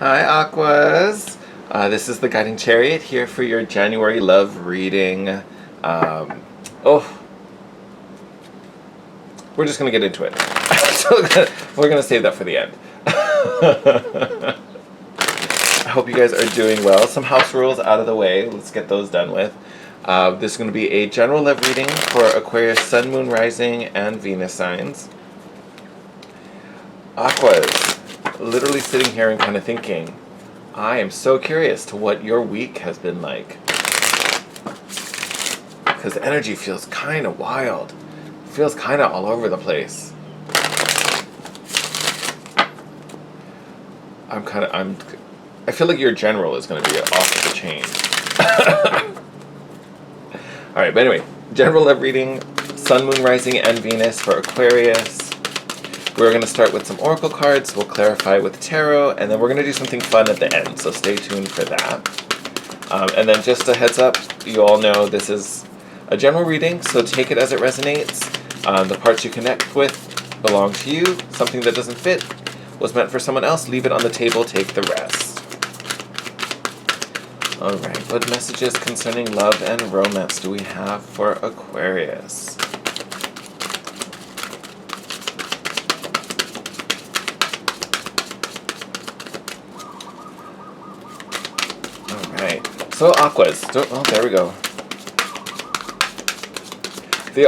Hi, Aquas. This is the Guiding Chariot here for your January love reading. We're just going to get into it. We're going to save that for the end. I hope you guys are doing well. Some house rules out of the way. Let's get those done with. This is going to be a general love reading for Aquarius Sun, Moon, Rising, and Venus signs. Aquas, literally sitting here and kind of thinking, I am so curious to what your week has been like. Because the energy feels kind of wild. It feels kind of all over the place. I feel like your general is going to be off the chain. Alright, but anyway, general love reading, Sun, Moon, Rising, and Venus for Aquarius. We're going to start with some oracle cards, we'll clarify with tarot, and then we're going to do something fun at the end, so stay tuned for that. And then just a heads up, you all know this is a general reading, so take it as it resonates. The parts you connect with belong to you. Something that doesn't fit was meant for someone else. Leave it on the table, take the rest. Alright, what messages concerning love and romance do we have for Aquarius? Alright, so Aquas, oh there we go.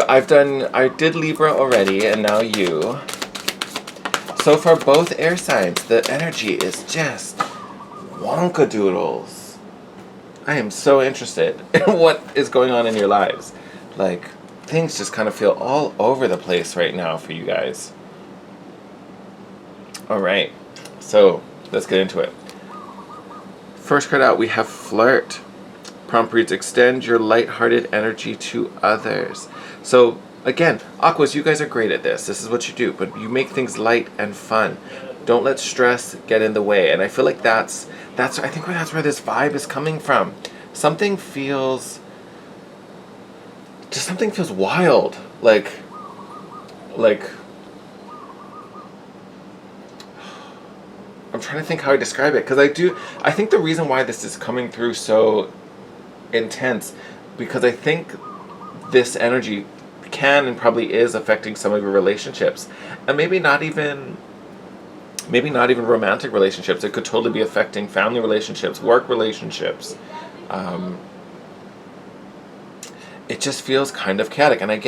I did Libra already, and now you. So for both air signs, the energy is just wonkadoodles. I am so interested in what is going on in your lives. Like, things just kind of feel all over the place right now for you guys. Alright, so let's get into it. First card out, we have Flirt. Prompt reads, extend your lighthearted energy to others. So, again, Aquas, you guys are great at this. This is what you do, but you make things light and fun. Don't let stress get in the way. And I feel like that's where this vibe is coming from. Something feels wild. Like I'm trying to think how I describe it, because I think the reason why this is coming through so intense, because I think this energy can and probably is affecting some of your relationships, and maybe not even romantic relationships. It could totally be affecting family relationships, work relationships. It just feels kind of chaotic, and I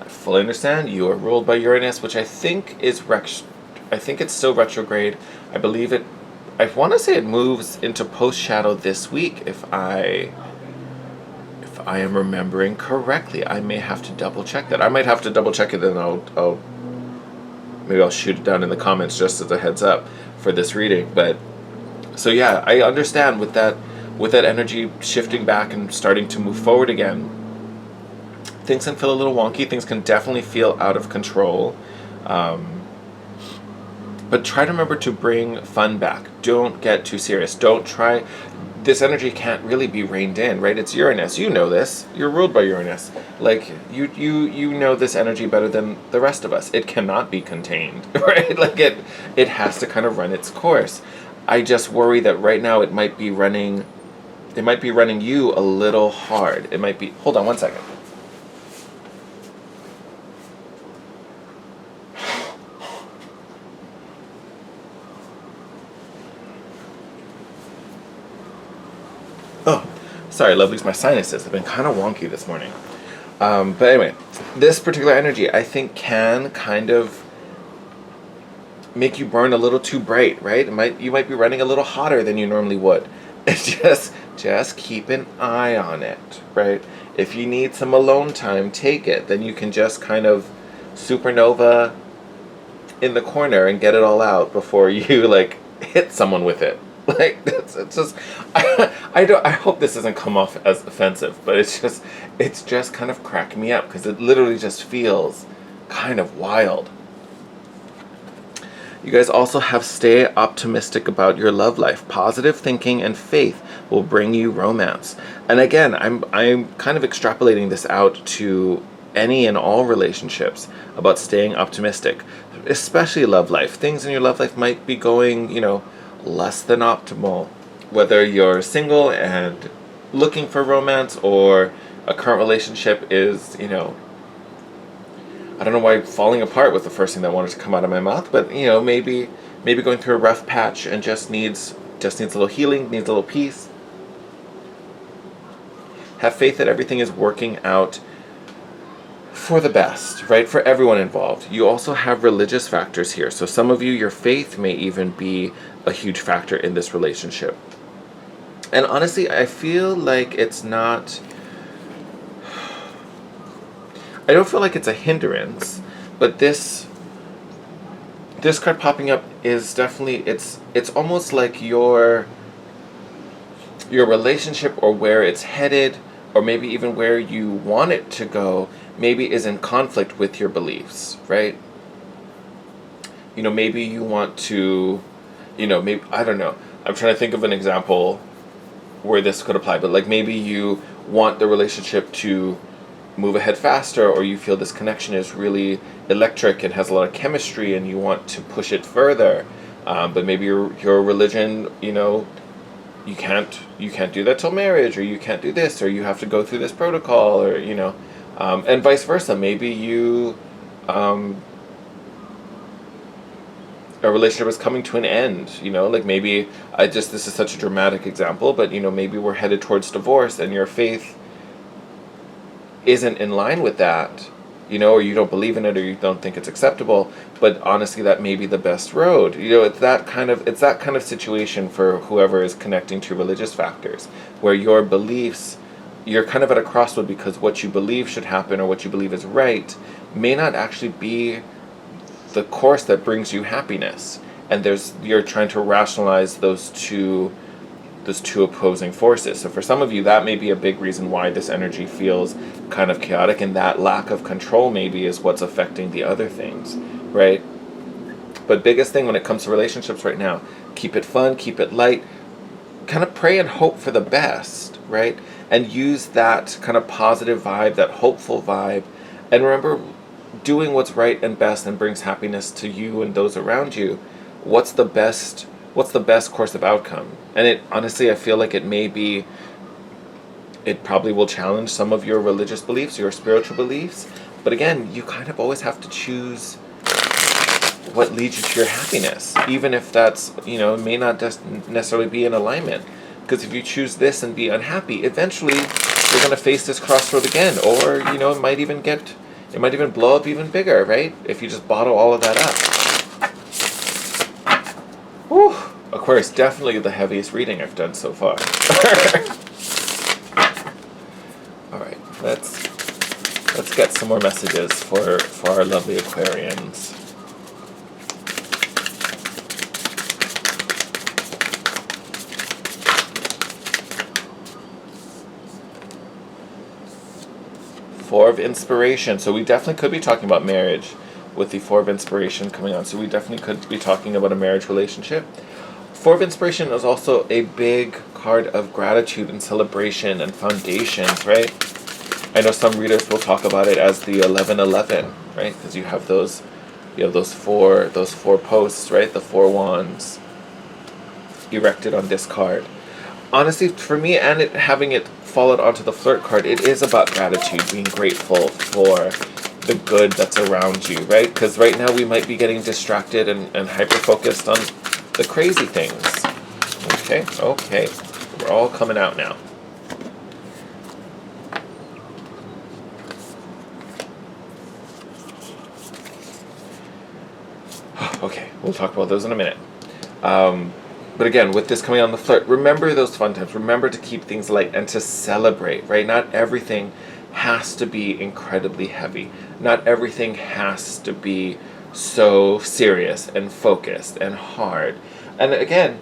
fully understand you are ruled by Uranus, which I think is it's still retrograde. I believe it. I want to say it moves into post shadow this week, if I am remembering correctly. I may have to double check that. I might have to double check it, and maybe I'll shoot it down in the comments just as a heads up for this reading. But so yeah, I understand with that energy shifting back and starting to move forward again. Things can feel a little wonky. Things can definitely feel out of control. But try to remember to bring fun back. Don't get too serious. Don't try. This energy can't really be reined in, right? It's Uranus. You know this. You're ruled by Uranus. Like, you know this energy better than the rest of us. It cannot be contained, right? Like, it has to kind of run its course. I just worry that right now it might be running you a little hard. It might be, hold on one second. Oh, sorry, lovelies, my sinuses have been kind of wonky this morning. But anyway, this particular energy, I think, can kind of make you burn a little too bright, right? You might be running a little hotter than you normally would. Just keep an eye on it, right? If you need some alone time, take it. Then you can just kind of supernova in the corner and get it all out before you like hit someone with it. Like, it's just, I hope this doesn't come off as offensive, but it's just kind of cracking me up, because it literally just feels kind of wild. You guys also have stay optimistic about your love life. Positive thinking and faith will bring you romance. And again, I'm kind of extrapolating this out to any and all relationships about staying optimistic, especially love life. Things in your love life might be going, less than optimal. Whether you're single and looking for romance, or a current relationship is, I don't know why falling apart was the first thing that wanted to come out of my mouth, but maybe going through a rough patch and just needs a little healing, needs a little peace. Have faith that everything is working out for the best, right? For everyone involved. You also have religious factors here. So some of you, your faith may even be a huge factor in this relationship. And honestly, I feel like it's not... I don't feel like it's a hindrance, but this card popping up is definitely, it's almost like your relationship, or where it's headed, or maybe even where you want it to go, maybe is in conflict with your beliefs, right? Maybe you want to, maybe, I don't know. I'm trying to think of an example where this could apply, but like maybe you want the relationship to move ahead faster, or you feel this connection is really electric and has a lot of chemistry and you want to push it further, but maybe your religion, you can't do that till marriage, or you can't do this, or you have to go through this protocol, or and vice versa. Maybe you a relationship is coming to an end, like maybe this is such a dramatic example, but maybe we're headed towards divorce and your faith isn't in line with that, or you don't believe in it, or you don't think it's acceptable, but honestly that may be the best road. It's that kind of situation for whoever is connecting to religious factors, where your beliefs, you're kind of at a crossroad, because what you believe should happen, or what you believe is right, may not actually be the course that brings you happiness, and you're trying to rationalize those two opposing forces. So for some of you, that may be a big reason why this energy feels kind of chaotic, and that lack of control maybe is what's affecting the other things, right? But biggest thing when it comes to relationships right now, keep it fun, keep it light, kind of pray and hope for the best, right? And use that kind of positive vibe, that hopeful vibe, and remember, doing what's right and best and brings happiness to you and those around you. What's the best course of outcome? And it honestly, I feel like it probably will challenge some of your religious beliefs, your spiritual beliefs, but again, you kind of always have to choose what leads you to your happiness, even if that's, may not necessarily be in alignment, because if you choose this and be unhappy, eventually you're going to face this crossroad again, or it might even blow up even bigger, right? If you just bottle all of that up. Whew. Aquarius, definitely the heaviest reading I've done so far. All right, let's get some more messages for our lovely Aquarians. Four of Inspiration. So we definitely could be talking about marriage with the Four of Inspiration coming on. So we definitely could be talking about a marriage relationship. Four of Inspiration is also a big card of gratitude and celebration and foundations, right? I know some readers will talk about it as the 1111, right? Because you have those four posts, right? The four wands erected on this card. Honestly, for me, and having it followed onto the Flirt card, it is about gratitude, being grateful for the good that's around you, right? Because right now we might be getting distracted and hyper-focused on the crazy things. Okay. We're all coming out now. Okay, we'll talk about those in a minute. But again, with this coming on the Flirt, remember those fun times. Remember to keep things light and to celebrate, right? Not everything has to be incredibly heavy. Not everything has to be so serious and focused and hard. And again,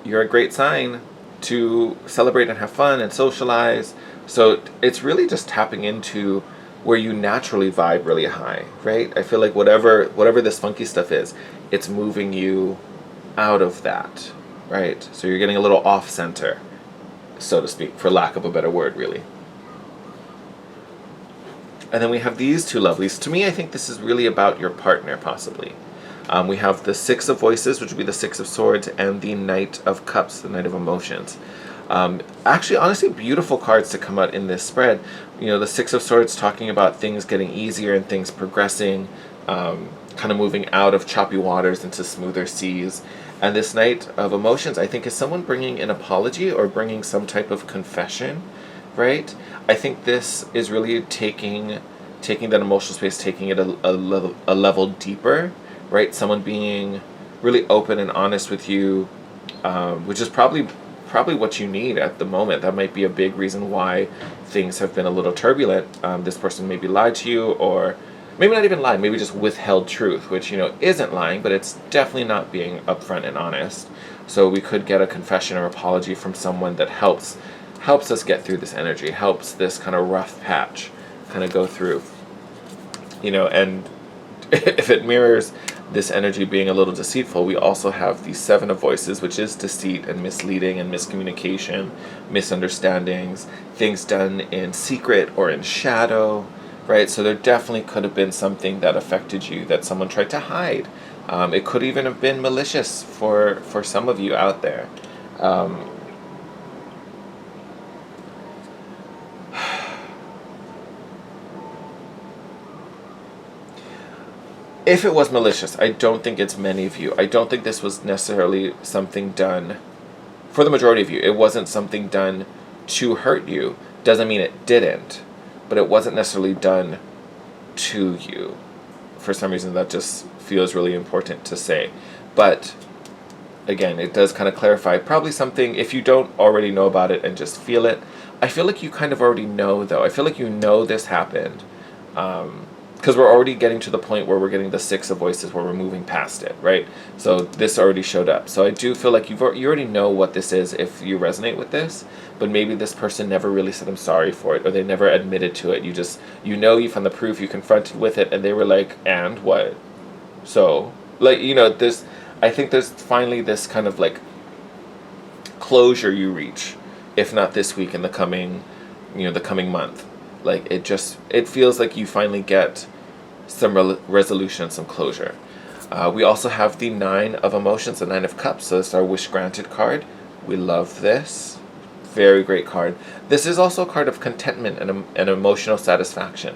you're a great sign to celebrate and have fun and socialize. So it's really just tapping into where you naturally vibe really high, right? I feel like whatever this funky stuff is, it's moving you out of that, right? So you're getting a little off center, so to speak, for lack of a better word, really. And then we have these two lovelies. To me, I think this is really about your partner, possibly. We have the Six of Voices, which would be the Six of Swords, and the Knight of Cups, the Knight of Emotions. Actually, honestly, beautiful cards to come out in this spread. The Six of Swords talking about things getting easier and things progressing, kind of moving out of choppy waters into smoother seas. And this Knight of Emotions, I think, is someone bringing an apology or bringing some type of confession, right? I think this is really taking that emotional space, taking it a level deeper, right? Someone being really open and honest with you, which is probably what you need at the moment. That might be a big reason why things have been a little turbulent. This person maybe lied to you, or maybe not even lied, maybe just withheld truth, which, isn't lying, but it's definitely not being upfront and honest. So we could get a confession or apology from someone that helps us get through this energy, helps this kind of rough patch kind of go through. And if it mirrors this energy being a little deceitful, we also have the Seven of Voices, which is deceit and misleading and miscommunication, misunderstandings, things done in secret or in shadow, right? So there definitely could have been something that affected you that someone tried to hide. It could even have been malicious for some of you out there. If it was malicious, I don't think it's many of you. I don't think this was necessarily something done, for the majority of you, it wasn't something done to hurt you. Doesn't mean it didn't, but it wasn't necessarily done to you. For some reason, that just feels really important to say. But again, it does kind of clarify probably something, if you don't already know about it and just feel it. I feel like you kind of already know, though. I feel like this happened. Because we're already getting to the point where we're getting the Six of Voices, where we're moving past it, right? So this already showed up. So I do feel like you already know what this is if you resonate with this, but maybe this person never really said I'm sorry for it, or they never admitted to it. You found the proof, you confronted with it, and they were like, and what? So, this, I think there's finally this kind of closure you reach, if not this week, in the coming month. It feels like you finally get some resolution, some closure. We also have the Nine of Emotions, the Nine of Cups. So it's our Wish Granted card. We love this. Very great card. This is also a card of contentment and emotional satisfaction.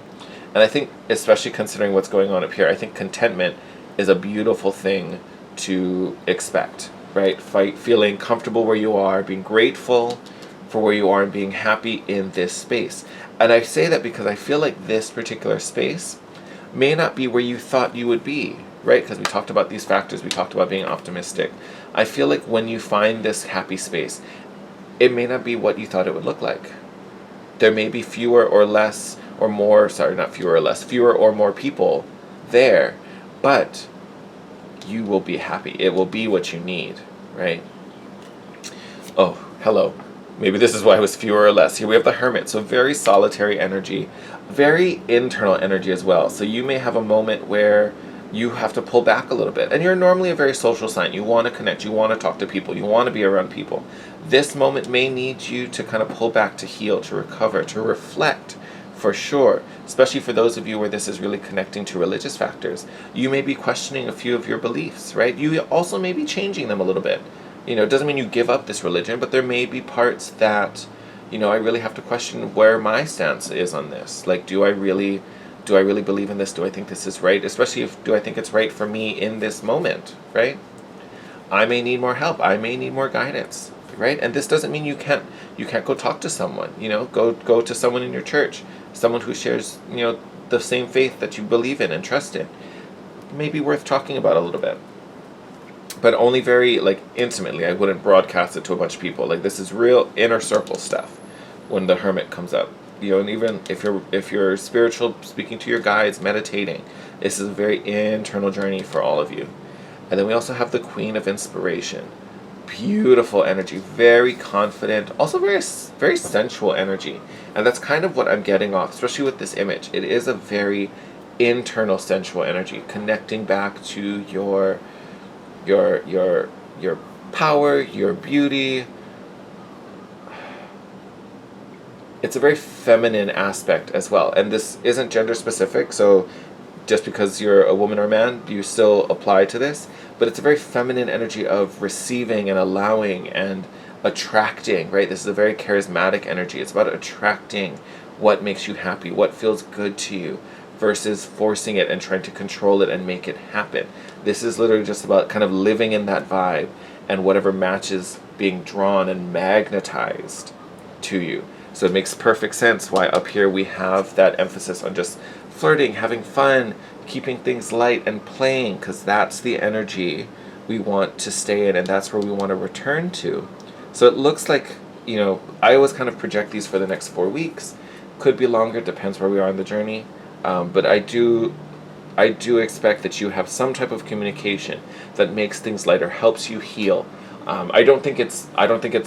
And I think, especially considering what's going on up here, I think contentment is a beautiful thing to expect, right? Feeling comfortable where you are, being grateful for where you are, and being happy in this space. And I say that because I feel like this particular space may not be where you thought you would be, right? Because we talked about these factors, we talked about being optimistic. I feel like when you find this happy space, it may not be what you thought it would look like. There may be fewer or more people there, but you will be happy. It will be what you need, right? Oh, hello. Maybe this is why it was fewer or less. Here we have the Hermit, so very solitary energy, very internal energy as well. So you may have a moment where you have to pull back a little bit. And you're normally a very social sign. You want to connect, you want to talk to people, you want to be around people. This moment may need you to kind of pull back, to heal, to recover, to reflect, for sure. Especially for those of you where this is really connecting to religious factors. You may be questioning a few of your beliefs, right? You also may be changing them a little bit. It doesn't mean you give up this religion, but there may be parts that, I really have to question where my stance is on this. Do I really believe in this? Do I think this is right? Especially do I think it's right for me in this moment, right? I may need more help. I may need more guidance, right? And this doesn't mean you can't go talk to someone, go to someone in your church, someone who shares, the same faith that you believe in and trust in. It may be worth talking about a little bit. But only very intimately. I wouldn't broadcast it to a bunch of people. This is real inner circle stuff when the Hermit comes up. And even if you're spiritual, speaking to your guides, meditating, this is a very internal journey for all of you. And then we also have the Queen of Inspiration. Beautiful energy, very confident, also very, very sensual energy. And that's kind of what I'm getting off, especially with this image. It is a very internal sensual energy, connecting back to your power, your beauty. It's a very feminine aspect as well. And this isn't gender specific, so just because you're a woman or a man, you still apply to this. But it's a very feminine energy of receiving and allowing and attracting, right? This is a very charismatic energy. It's about attracting what makes you happy, what feels good to you, versus forcing it and trying to control it and make it happen. This is literally just about kind of living in that vibe and whatever matches being drawn and magnetized to you. So it makes perfect sense why up here we have that emphasis on just flirting, having fun, keeping things light and playing, because that's the energy we want to stay in and that's where we want to return to. So it looks like, I always kind of project these for the next 4 weeks. Could be longer, depends where we are in the journey. But I do expect that you have some type of communication that makes things lighter, helps you heal. I don't think it's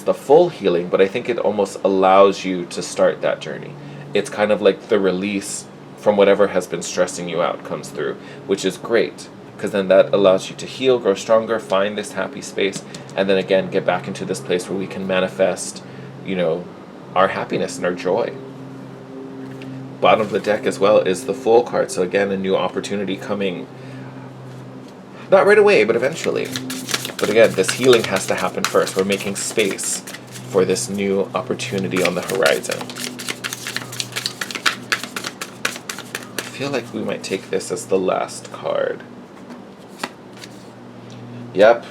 the full healing, but I think it almost allows you to start that journey. It's kind of like the release from whatever has been stressing you out comes through, which is great, because then that allows you to heal, grow stronger, find this happy space, and then again get back into this place where we can manifest, our happiness and our joy. Bottom of the deck as well is the Fool card, so again, a new opportunity coming, not right away, but eventually. But again, this healing has to happen first. We're making space for this new opportunity on the horizon. I feel like we might take this as the last card. Yep.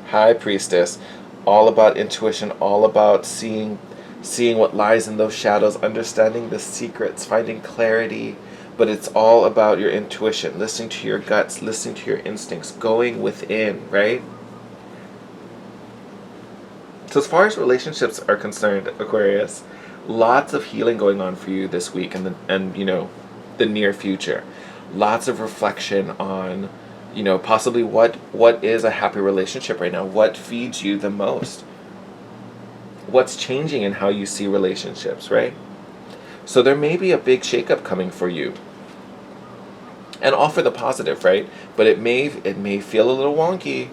High Priestess. All about intuition, all about seeing what lies in those shadows, understanding the secrets, finding clarity. But it's all about your intuition, listening to your guts, listening to your instincts, going within, right? So as far as relationships are concerned, Aquarius, lots of healing going on for you this week and the near future. Lots of reflection on, possibly what is a happy relationship right now? What feeds you the most? What's changing in how you see relationships, right? So there may be a big shakeup coming for you. And all for the positive, right? But it may feel a little wonky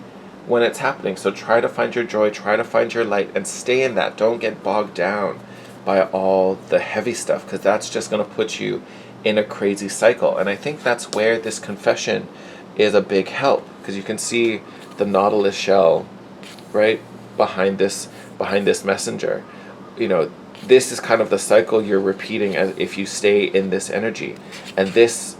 when it's happening. So try to find your joy, try to find your light, and stay in that. Don't get bogged down by all the heavy stuff, because that's just going to put you in a crazy cycle. And I think that's where this confession is a big help, because you can see the nautilus shell right behind this messenger. This is kind of the cycle you're repeating as if you stay in this energy. And this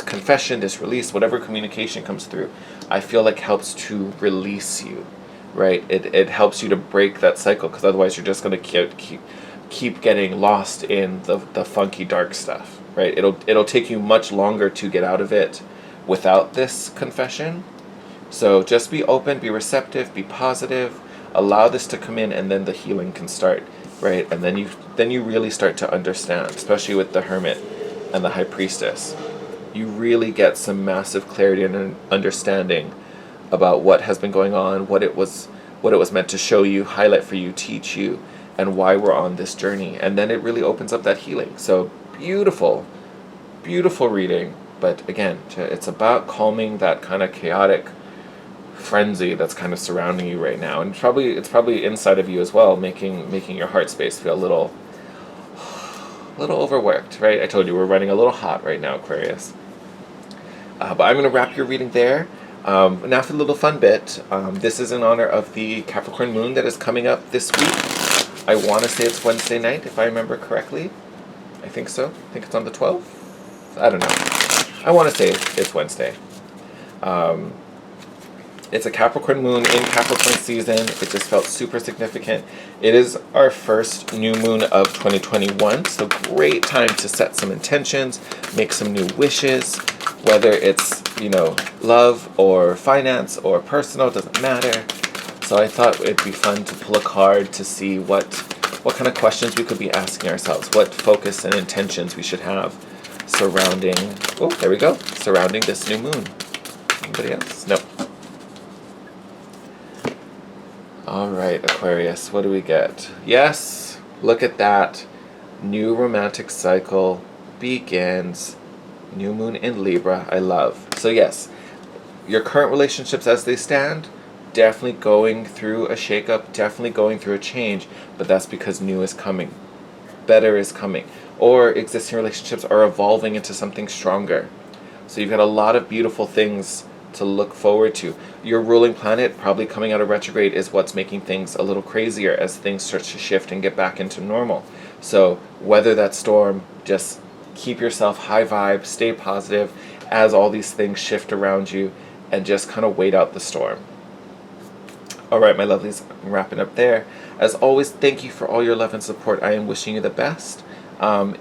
confession, this release, whatever communication comes through, I feel like helps to release you, right? It helps you to break that cycle, because otherwise you're just going to keep getting lost in the funky dark stuff, right? It'll take you much longer to get out of it without this confession. So just be open, be receptive, be positive, allow this to come in, and then the healing can start, right? And then you really start to understand, especially with the Hermit and the High Priestess. You really get some massive clarity and understanding about what has been going on, what it was meant to show you, highlight for you, teach you, and why we're on this journey. And then it really opens up that healing. So beautiful, beautiful reading. But again, it's about calming that kind of chaotic frenzy that's kind of surrounding you right now, and it's probably inside of you as well, making your heart space feel a little overworked, right? I told you we're running a little hot right now, Aquarius. But I'm going to wrap your reading there. Now for the little fun bit. This is in honor of the Capricorn moon that is coming up this week. I want to say it's Wednesday night, if I remember correctly. I think so. I think it's on the 12th. I don't know. I want to say it's Wednesday. It's a Capricorn moon in Capricorn season. It just felt super significant. It is our first new moon of 2021, so great time to set some intentions, make some new wishes, whether it's, love or finance or personal, doesn't matter. So I thought it'd be fun to pull a card to see what kind of questions we could be asking ourselves, what focus and intentions we should have surrounding this new moon. Anybody else? No. All right, Aquarius, what do we get? Yes, look at that. New romantic cycle begins. New moon in Libra, I love. So yes, your current relationships as they stand, definitely going through a shakeup, definitely going through a change, but that's because new is coming. Better is coming. or existing relationships are evolving into something stronger. So you've got a lot of beautiful things to look forward to. Your ruling planet probably coming out of retrograde is what's making things a little crazier as things start to shift and get back into normal. So weather that storm, just keep yourself high vibe, stay positive as all these things shift around you, and just kind of wait out the storm. Alright, my lovelies, I'm wrapping up there. As always, thank you for all your love and support. I am wishing you the best.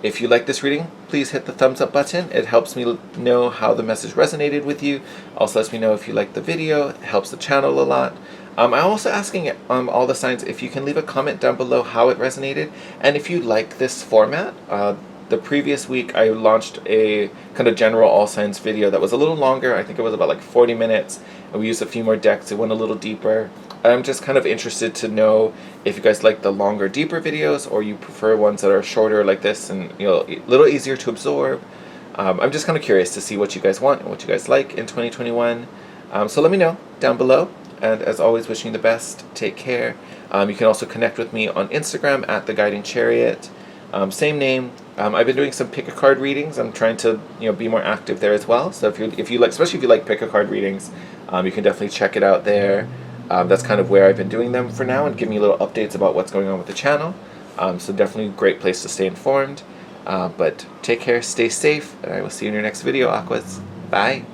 If you like this reading, please hit the thumbs up button. It helps me know how the message resonated with you. Also lets me know if you like the video. It helps the channel a lot. I'm also asking all the signs if you can leave a comment down below how it resonated, and if you like this format. The previous week I launched a kind of general all signs video that was a little longer. I think it was about like 40 minutes, and we used a few more decks. It went a little deeper. I'm just kind of interested to know if you guys like the longer, deeper videos, or you prefer ones that are shorter like this and, you know, a little easier to absorb. I'm just kind of curious to see what you guys want and what you guys like in 2021. So let me know down below. And as always, wishing you the best. Take care. You can also connect with me on Instagram at The Guiding Chariot. Same name. I've been doing some pick a card readings. I'm trying to, you know, be more active there as well. So if you like, especially if you like pick a card readings, you can definitely check it out there. That's kind of where I've been doing them for now and giving you little updates about what's going on with the channel. So definitely a great place to stay informed. But take care, stay safe, and I will see you in your next video, Aquas. Bye.